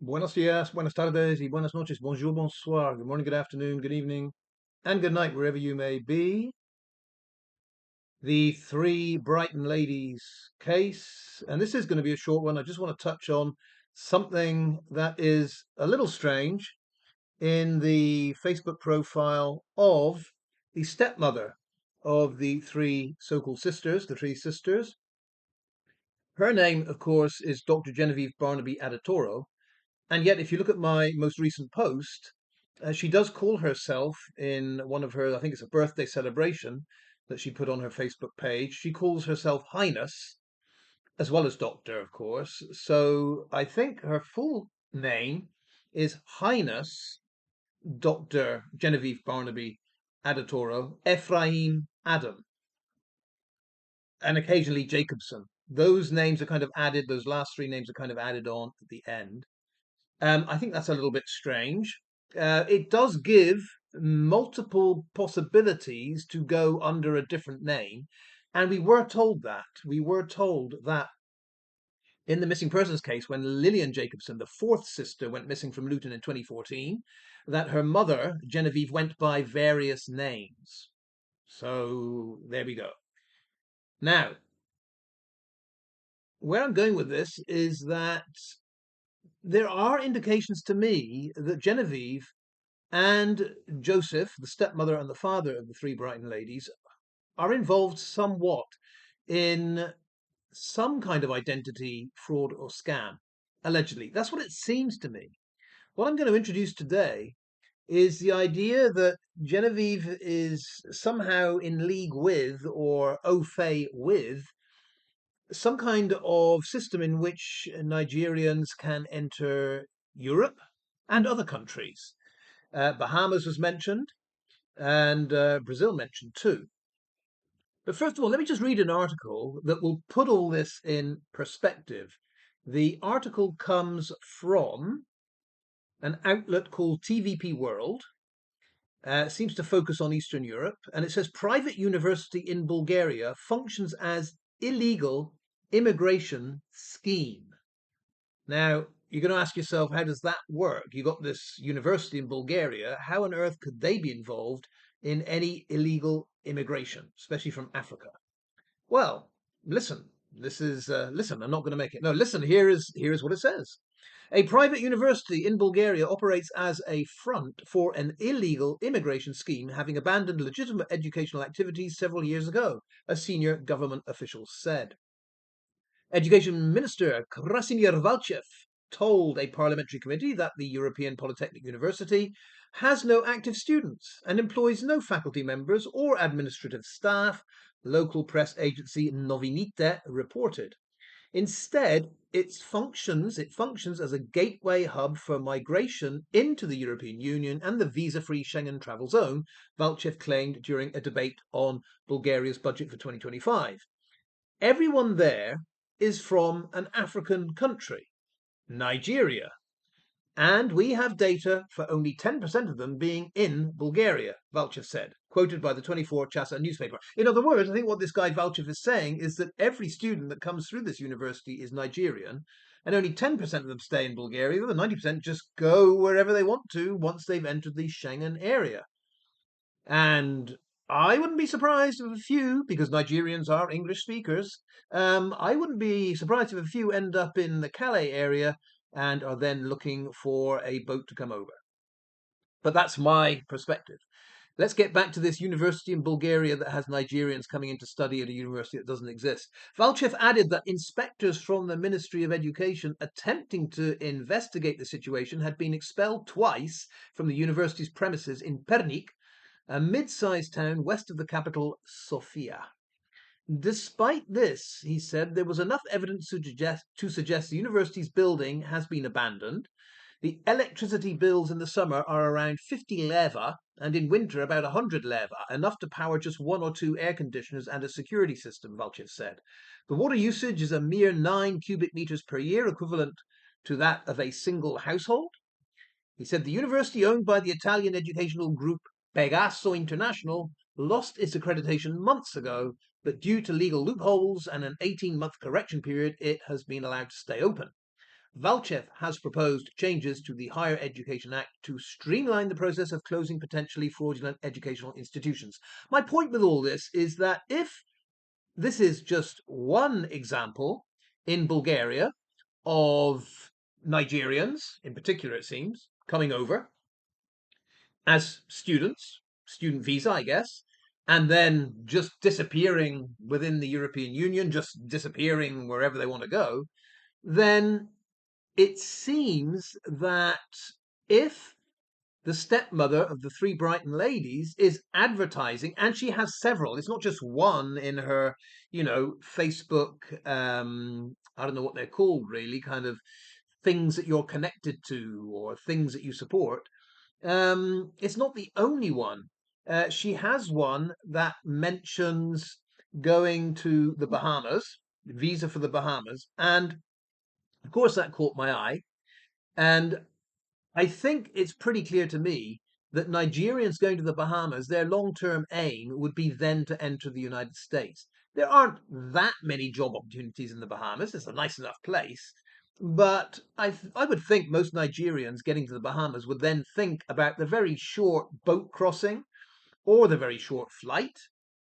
Buenos dias, buenas tardes, y buenas noches. Bonjour, bonsoir. Good morning, good afternoon, good evening, and good night, wherever you may be. The three Brighton ladies case, and this is going to be a short one. I just want to touch on something that is a little strange in the Facebook profile of the stepmother of the three so-called sisters, the three sisters. Her name, of course, is Dr. Genevieve Barnaby Adetoro. And yet, if you look at my most recent post, she does call herself in one of her, I think it's a birthday celebration that she put on her Facebook page, she calls herself Highness, as well as Doctor, of course. So I think her full name is Highness Dr. Genevieve Barnaby Adetoro, Ephraim Adam, and occasionally Jacobson. Those names are kind of added, those last three names are kind of added on at the end. I think that's a little bit strange. It does give multiple possibilities to go under a different name. And we were told that. We were told that in the missing persons case, when Lillian Jacobson, the fourth sister, went missing from Luton in 2014, that her mother, Genevieve, went by various names. So there we go. Now, where I'm going with this is that there are indications to me that Genevieve and Joseph, the stepmother and the father of the three Brighton ladies, are involved somewhat in some kind of identity fraud or scam, allegedly. That's what it seems to me. What I'm going to introduce today is the idea that Genevieve is somehow in league with or au fait with some kind of system in which Nigerians can enter Europe and other countries. Bahamas was mentioned, and Brazil mentioned too. But first of all, let me just read an article that will put all this in perspective. The article comes from an outlet called TVP World. Seems to focus on Eastern Europe, and it says private university in Bulgaria functions as illegal immigration scheme. Now, you're going to ask yourself, how does that work? You got this university in Bulgaria. How on earth could they be involved in any illegal immigration, especially from Africa? Well, listen. Listen. I'm not going to make it. No, listen. Here is what it says. A private university in Bulgaria operates as a front for an illegal immigration scheme, having abandoned legitimate educational activities several years ago, a senior government official said. Education Minister Krasimir Valchev told a parliamentary committee that the European Polytechnic University has no active students and employs no faculty members or administrative staff, local press agency Novinite reported. Instead, it functions as a gateway hub for migration into the European Union and the visa-free Schengen travel zone, Valchev claimed during a debate on Bulgaria's budget for 2025. Everyone there is from an African country, Nigeria, and we have data for only 10% of them being in Bulgaria, Valchev said, quoted by the 24 Chasa newspaper. In other words, I think what this guy Valchev is saying is that every student that comes through this university is Nigerian, and only 10% of them stay in Bulgaria. The other 90% just go wherever they want to once they've entered the Schengen area. And I wouldn't be surprised if a few, because Nigerians are English speakers, I wouldn't be surprised if a few end up in the Calais area and are then looking for a boat to come over. But that's my perspective. Let's get back to this university in Bulgaria that has Nigerians coming in to study at a university that doesn't exist. Valchev added that inspectors from the Ministry of Education attempting to investigate the situation had been expelled twice from the university's premises in Pernik, a mid-sized town west of the capital, Sofia. Despite this, he said, there was enough evidence to suggest the university's building has been abandoned. The electricity bills in the summer are around 50 leva, and in winter about 100 leva, enough to power just one or two air conditioners and a security system, Valchev said. The water usage is a mere 9 cubic meters per year, equivalent to that of a single household. He said the university, owned by the Italian educational group Pegaso International, lost its accreditation months ago, but due to legal loopholes and an 18-month correction period, it has been allowed to stay open. Valchev has proposed changes to the Higher Education Act to streamline the process of closing potentially fraudulent educational institutions. My point with all this is that if this is just one example in Bulgaria of Nigerians, in particular, it seems, coming over as students, student visa, I guess, and then just disappearing within the European Union, just disappearing wherever they want to go, then it seems that if the stepmother of the three Brighton ladies is advertising, and she has several, it's not just one in her, Facebook, I don't know what they're called really, kind of things that you're connected to or things that you support. It's not the only one. She has one that mentions going to the Bahamas, visa for the Bahamas, and of course that caught my eye. And I think it's pretty clear to me that Nigerians going to the Bahamas, their long-term aim would be then to enter the United States. There aren't that many job opportunities in the Bahamas. It's a nice enough place. But I would think most Nigerians getting to the Bahamas would then think about the very short boat crossing or the very short flight.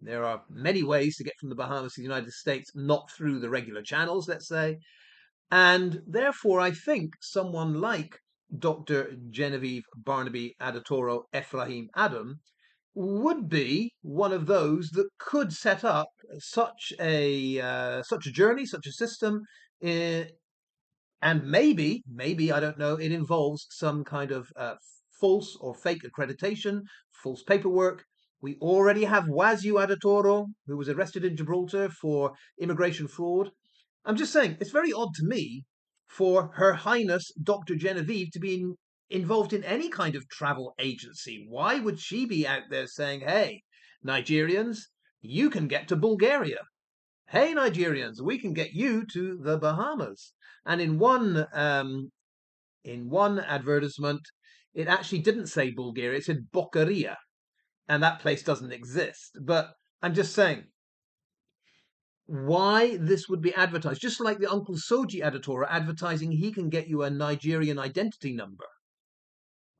There are many ways to get from the Bahamas to the United States, not through the regular channels, let's say. And therefore, I think someone like Dr. Genevieve Barnaby Adetoro Ephraim Adam would be one of those that could set up such a journey, such a system, uh, and maybe I don't know, it involves some kind of false or fake accreditation, false paperwork. We already have Wazio Adetoro, who was arrested in Gibraltar for immigration fraud. I'm just saying, it's very odd to me for Her Highness Dr. Genevieve to be involved in any kind of travel agency. Why would she be out there saying, hey, Nigerians, you can get to Bulgaria? Hey, Nigerians, we can get you to the Bahamas. And in one advertisement, it actually didn't say Bulgaria, it said Bocaria, and that place doesn't exist. But I'm just saying, why this would be advertised, just like the Uncle Soji editor advertising he can get you a Nigerian identity number.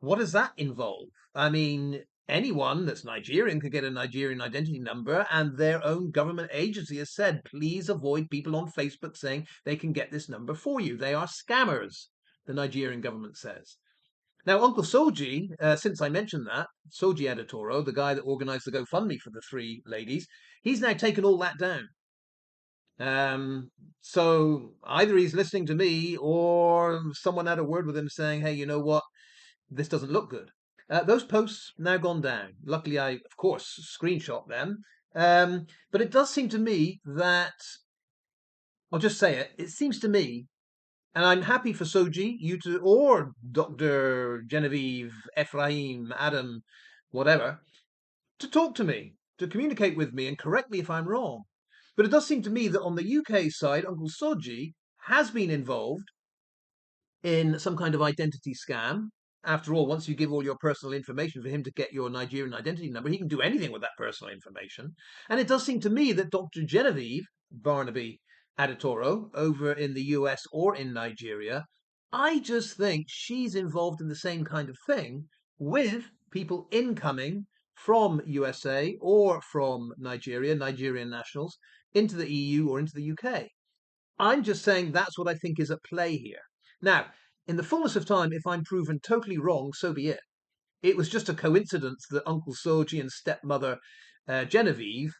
What does that involve? I mean, anyone that's Nigerian could get a Nigerian identity number, and their own government agency has said, please avoid people on Facebook saying they can get this number for you. They are scammers, the Nigerian government says. Now, Uncle Soji, since I mentioned that, Soji Adetoro, the guy that organized the GoFundMe for the three ladies, he's now taken all that down. So either he's listening to me or someone had a word with him saying, hey, you know what? This doesn't look good. Those posts now gone down. Luckily, I, of course, screenshot them. But it does seem to me that, I'll just say it, it seems to me, and I'm happy for Soji, you to, or Dr. Genevieve, Ephraim, Adam, whatever, to talk to me, to communicate with me and correct me if I'm wrong. But it does seem to me that on the UK side, Uncle Soji has been involved in some kind of identity scam. After all, once you give all your personal information for him to get your Nigerian identity number, he can do anything with that personal information. And it does seem to me that Dr. Genevieve Barnaby Adetoro over in the US or in Nigeria, I just think she's involved in the same kind of thing with people incoming from USA or from Nigeria, Nigerian nationals, into the EU or into the UK. I'm just saying that's what I think is at play here. Now, in the fullness of time, if I'm proven totally wrong, so be it. It was just a coincidence that Uncle Soji and stepmother Genevieve,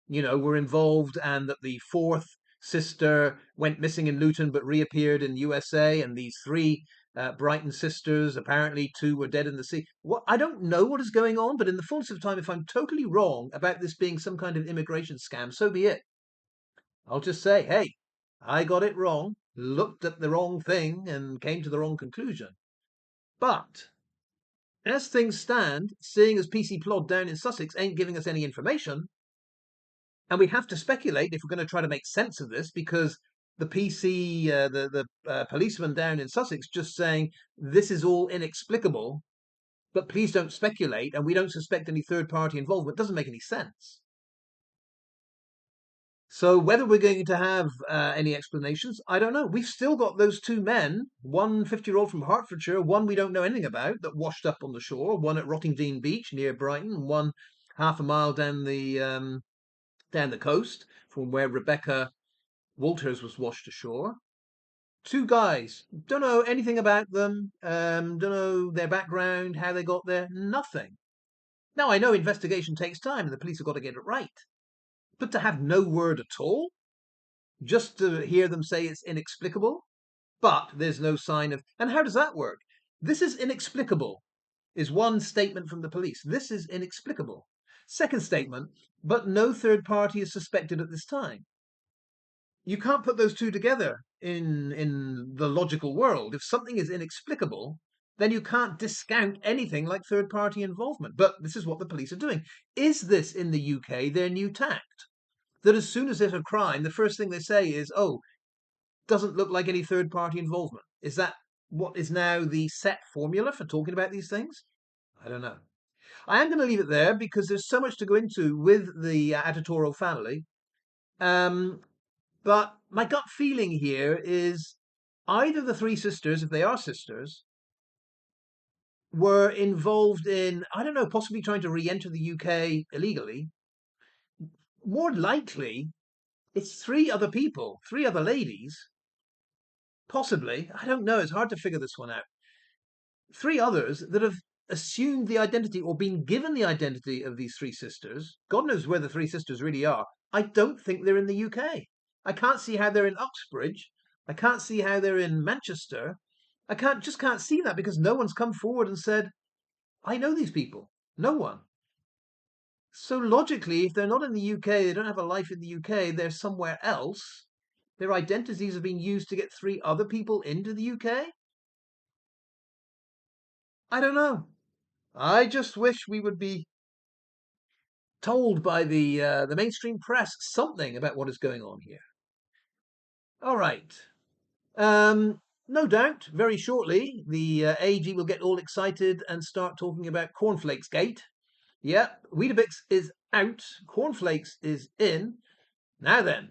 were involved, and that the fourth sister went missing in Luton but reappeared in the USA, and these three Brighton sisters, apparently two were dead in the sea. What, I don't know what is going on, but in the fullness of time, if I'm totally wrong about this being some kind of immigration scam, so be it. I'll just say, hey, I got it wrong, looked at the wrong thing, and came to the wrong conclusion. But as things stand, seeing as PC Plod down in Sussex ain't giving us any information, and we have to speculate if we're going to try to make sense of this, because the PC, the policeman down in Sussex, just saying this is all inexplicable, but please don't speculate, and we don't suspect any third party involvement, doesn't make any sense. So whether we're going to have any explanations, I don't know. We've still got those two men, one 50-year-old from Hertfordshire, one we don't know anything about that washed up on the shore, one at Rottingdean Beach near Brighton, and one half a mile down the coast from where Rebecca Walters was washed ashore. Two guys, don't know anything about them, don't know their background, how they got there, nothing. Now I know investigation takes time and the police have got to get it right, but to have no word at all, just to hear them say it's inexplicable, but there's no sign of. And how does that work? This is inexplicable, is one statement from the police. This is inexplicable. Second statement, but no third party is suspected at this time. You can't put those two together in the logical world. If something is inexplicable, then you can't discount anything like third party involvement. But this is what the police are doing. Is this in the UK their new tact? That as soon as there's a crime, the first thing they say is, oh, doesn't look like any third party involvement. Is that what is now the set formula for talking about these things? I don't know. I am going to leave it there because there's so much to go into with the Adetoro family. Um, but my gut feeling here is either the three sisters, if they are sisters, were involved in, I don't know, possibly trying to re enter the UK illegally. More likely, it's three other people, three other ladies, possibly. I don't know. It's hard to figure this one out. Three others that have assumed the identity or been given the identity of these three sisters. God knows where the three sisters really are. I don't think they're in the UK. I can't see how they're in Uxbridge. I can't see how they're in Manchester. I can't see that because no one's come forward and said, I know these people. No one. So logically, if they're not in the UK, they don't have a life in the UK, they're somewhere else. Their identities have been used to get three other people into the UK. I don't know. I just wish we would be told by the mainstream press something about what is going on here. All right. No doubt, very shortly, the AG will get all excited and start talking about Cornflakesgate. Yep, Weetabix is out, Cornflakes is in. Now then,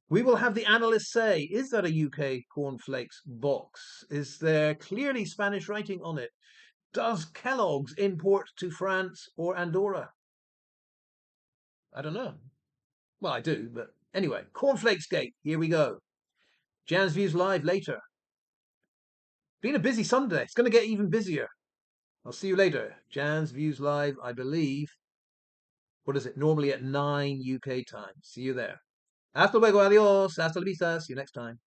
we will have the analysts say, is that a UK cornflakes box? Is there clearly Spanish writing on it? Does Kellogg's import to France or Andorra? I don't know. Well, I do, but anyway, Cornflakesgate, here we go. Jan's Views Live later. Been a busy Sunday. It's going to get even busier. I'll see you later. Jan's Views Live, I believe. What is it? Normally at 9 UK time. See you there. Hasta luego, adios. Hasta la vista. See you next time.